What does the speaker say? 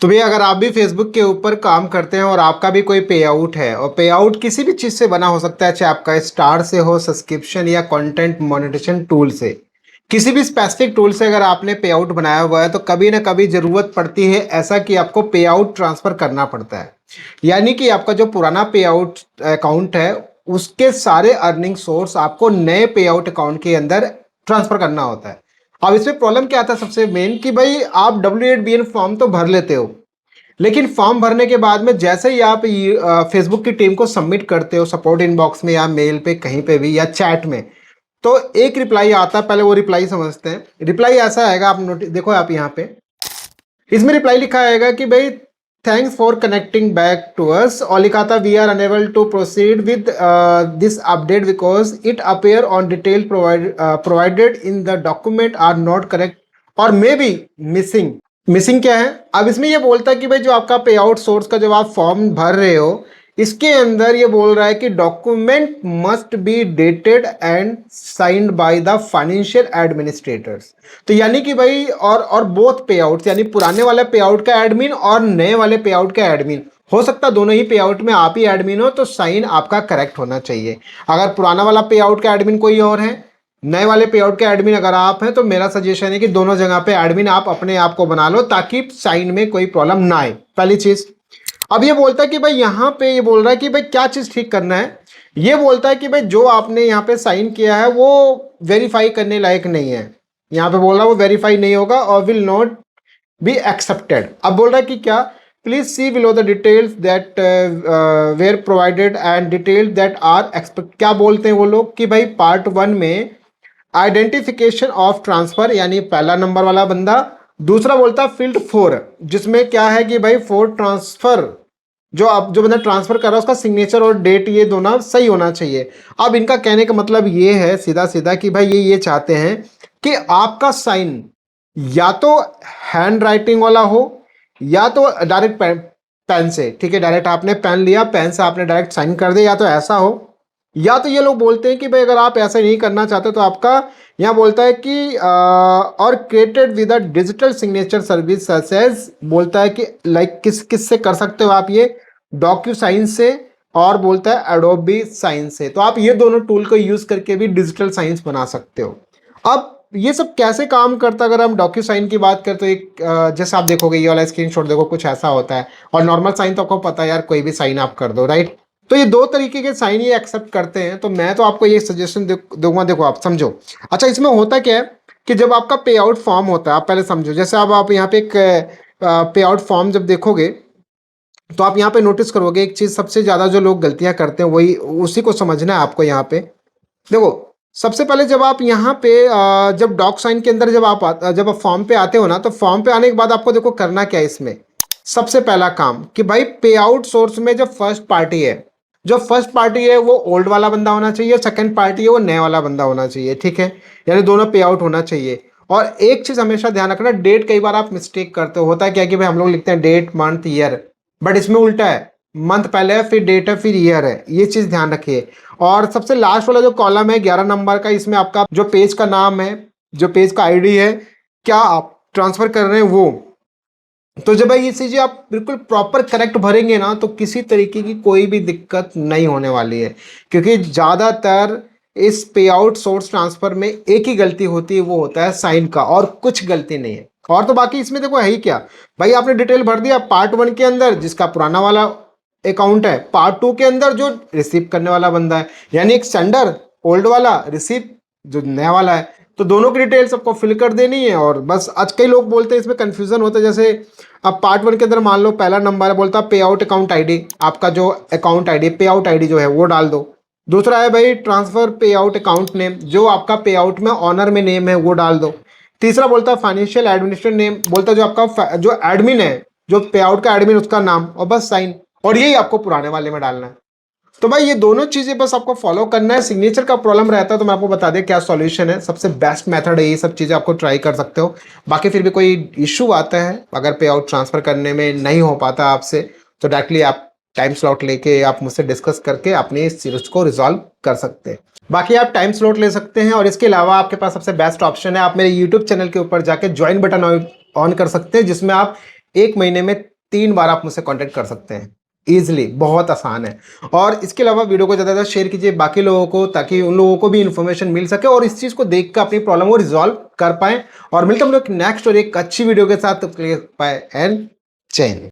तो भैया अगर आप भी फेसबुक के ऊपर काम करते हैं और आपका भी कोई पे आउट है और पे आउट किसी भी चीज़ से बना हो सकता है, चाहे आपका स्टार से हो, सब्सक्रिप्शन या कंटेंट मोनेटाइजेशन टूल से, किसी भी स्पेसिफिक टूल से अगर आपने पे आउट बनाया हुआ है तो कभी ना कभी ज़रूरत पड़ती है ऐसा कि आपको पे आउट ट्रांसफ़र करना पड़ता है। यानी कि आपका जो पुराना पे आउट अकाउंट है उसके सारे अर्निंग सोर्स आपको नए पे आउट अकाउंट के अंदर ट्रांसफ़र करना होता है। अब इसमें प्रॉब्लम क्या आता है सबसे मेन कि भाई आप W8BN फॉर्म तो भर लेते हो, लेकिन फॉर्म भरने के बाद में जैसे ही आप फेसबुक की टीम को सबमिट करते हो सपोर्ट इनबॉक्स में या मेल पे कहीं पे भी या चैट में, तो एक रिप्लाई आता है। पहले वो रिप्लाई समझते हैं। रिप्लाई ऐसा आएगा, आप नोटिस देखो आप यहाँ पे इसमें रिप्लाई लिखा आएगा कि भाई thanks for connecting back to us, और लिखा था we are unable to proceed with this update because it appear on detail provided in the document are not correct और मे बी मिसिंग। मिसिंग क्या है? अब इसमें ये बोलता है कि भाई जो आपका पे आउट सोर्स का जब आप फॉर्म भर रहे हो इसके अंदर ये बोल रहा है कि document must be dated and signed by the financial administrators. तो यानी कि भाई और बोथ पे आउट, यानी पुराने वाले पे आउट का एडमिन और नए वाले पे आउट का एडमिन, हो सकता दोनों ही पे आउट में आप ही एडमिन हो, तो साइन आपका करेक्ट होना चाहिए। अगर पुराना वाला पे आउट का एडमिन कोई और है, नए वाले पे आउट के एडमिन अगर आप हैं, तो मेरा सजेशन है कि दोनों जगह पे एडमिन आप अपने आप को बना लो ताकि साइन में कोई प्रॉब्लम ना आए, पहली चीज। अब ये बोलता है कि भाई यहाँ पे ये बोल रहा है कि भाई क्या चीज ठीक करना है। ये बोलता है कि भाई जो आपने यहाँ पे साइन किया है वो वेरीफाई करने लायक नहीं है। यहाँ पे बोल रहा है वो वेरीफाई नहीं होगा और विल नॉट बी एक्सेप्टेड। अब बोल रहा है कि क्या, please see below the details that were provided and details that are expect. क्या बोलते हैं वो लोग कि भाई पार्ट 1 में आइडेंटिफिकेशन ऑफ ट्रांसफर, यानी पहला नंबर वाला बंदा। दूसरा बोलता है फील्ड 4, जिसमें क्या है कि भाई फॉर ट्रांसफर जो आप जो बंदा ट्रांसफर कर रहा है उसका सिग्नेचर और डेट ये दोनों सही होना चाहिए। अब इनका कहने का मतलब ये है सीधा सीधा कि भाई ये चाहते हैं कि आपका साइन या तो हैंड राइटिंग वाला हो या तो डायरेक्ट पेन से, ठीक है, डायरेक्ट आपने पेन लिया, पेन से आपने डायरेक्ट साइन कर दिया, या तो ऐसा हो, या तो ये लोग बोलते हैं कि भाई अगर आप ऐसा नहीं करना चाहते तो आपका यहाँ बोलता है कि और created with a digital signature service such as, बोलता है कि लाइक किस से कर सकते हो आप ये, डॉक्यू साइन से, और बोलता है एडोबी साइन से। तो आप ये दोनों टूल को यूज करके भी डिजिटल साइंस बना सकते हो। अब ये सब कैसे काम करता है? अगर हम डॉक्यू साइन की बात करें तो एक जैसे आप देखोगे ये वाला स्क्रीनशॉट देखो, कुछ ऐसा होता है। और नॉर्मल साइन तो आपको पता है यार, कोई भी साइन आप कर दो, राइट? तो ये दो तरीके के साइन ये एक्सेप्ट करते हैं। तो मैं तो आपको ये सजेशन दूंगा, देखो आप समझो। अच्छा, इसमें होता क्या है कि जब आपका पे आउट फॉर्म होता है, आप पहले समझो, जैसे अब आप यहाँ पे एक पे आउट फॉर्म जब देखोगे तो आप यहाँ पे नोटिस करोगे एक चीज, सबसे ज्यादा जो लोग गलतियां करते हैं वही उसी को समझना है आपको। यहाँ पे देखो, सबसे पहले जब आप यहाँ पे जब डॉक साइन के अंदर जब आप फॉर्म पे आते हो ना, तो फॉर्म पे आने के बाद आपको देखो करना क्या है इसमें। सबसे पहला काम कि भाई पे आउट सोर्स में जो फर्स्ट पार्टी है, जो फर्स्ट पार्टी है वो ओल्ड वाला बंदा होना चाहिए, सेकंड पार्टी है वो नया वाला बंदा होना चाहिए, ठीक है, यानी दोनों पे आउट होना चाहिए। और एक चीज हमेशा ध्यान रखना, डेट कई बार आप मिस्टेक करते हो। होता है क्या कि भाई हम लोग लिखते हैं डेट मंथ ईयर, बट इसमें उल्टा है, मंथ पहले है फिर डेट है फिर ईयर है, ये चीज ध्यान रखिए। और सबसे लास्ट वाला जो कॉलम है 11 नंबर का, इसमें आपका जो पेज का नाम है, जो पेज का आईडी है, क्या आप ट्रांसफर कर रहे हैं वो। तो जब भाई ये चीजें आप बिल्कुल प्रॉपर करेक्ट भरेंगे ना, तो किसी तरीके की कोई भी दिक्कत नहीं होने वाली है। क्योंकि ज्यादातर इस पे आउट सोर्स ट्रांसफर में एक ही गलती होती है, वो होता है साइन का, और कुछ गलती नहीं है। और तो बाकी इसमें देखो है ही क्या, भाई आपने डिटेल भर दिया पार्ट 1 के अंदर जिसका पुराना वाला अकाउंट है, पार्ट 2 के अंदर जो रिसीव करने वाला बंदा है, यानी एक सेंडर ओल्ड वाला, रिसीव जो नया वाला है, तो दोनों की डिटेल्स आपको फिल कर देनी है। और बस आज कई लोग बोलते हैं इसमें कंफ्यूजन होता है, जैसे अब पार्ट 1 के अंदर मान लो पहला नंबर है, बोलता पे आउट अकाउंट आईडी, आपका जो अकाउंट आईडी पे आउट आईडी जो है वो डाल दो। दूसरा है भाई ट्रांसफर पे आउट अकाउंट नेम, जो आपका पे आउट में ऑनर में नेम है वो डाल दो। तीसरा बोलता है फाइनेंशियल एडमिनिस्ट्रेटर नेम, बोलता है जो आपका जो एडमिन है, जो पे आउट का एडमिन उसका नाम, और बस साइन। और यही आपको पुराने वाले में डालना है। तो भाई ये दोनों चीजें बस आपको फॉलो करना है। सिग्नेचर का प्रॉब्लम रहता है तो मैं आपको बता दें क्या सॉल्यूशन है, सबसे बेस्ट मेथड है, ये सब चीजें आपको ट्राई कर सकते हो। बाकी फिर भी कोई इश्यू आता है, अगर पे आउट ट्रांसफर करने में नहीं हो पाता आपसे, तो डायरेक्टली आप टाइम स्लॉट लेके आप मुझसे डिस्कस करके अपनी इस चीज को रिजॉल्व कर सकते हैं। बाकी आप टाइम स्लॉट ले सकते हैं, और इसके अलावा आपके पास सबसे बेस्ट ऑप्शन है, आप मेरे यूट्यूब चैनल के ऊपर जाके ज्वाइन बटन ऑन कर सकते हैं, जिसमें आप 1 महीने में 3 बार आप मुझसे कॉन्टैक्ट कर सकते हैं ईजिली, बहुत आसान है। और इसके अलावा वीडियो को ज़्यादा से ज़्यादा शेयर कीजिए बाकी लोगों को, ताकि उन लोगों को भी इन्फॉर्मेशन मिल सके और इस चीज़ को देख कर अपनी प्रॉब्लम को रिजॉल्व कर पाएँ। और मिलते हैं हम लोग नेक्स्ट और एक अच्छी वीडियो के साथ, तब तक के लिए बाय एंड जय हिंद।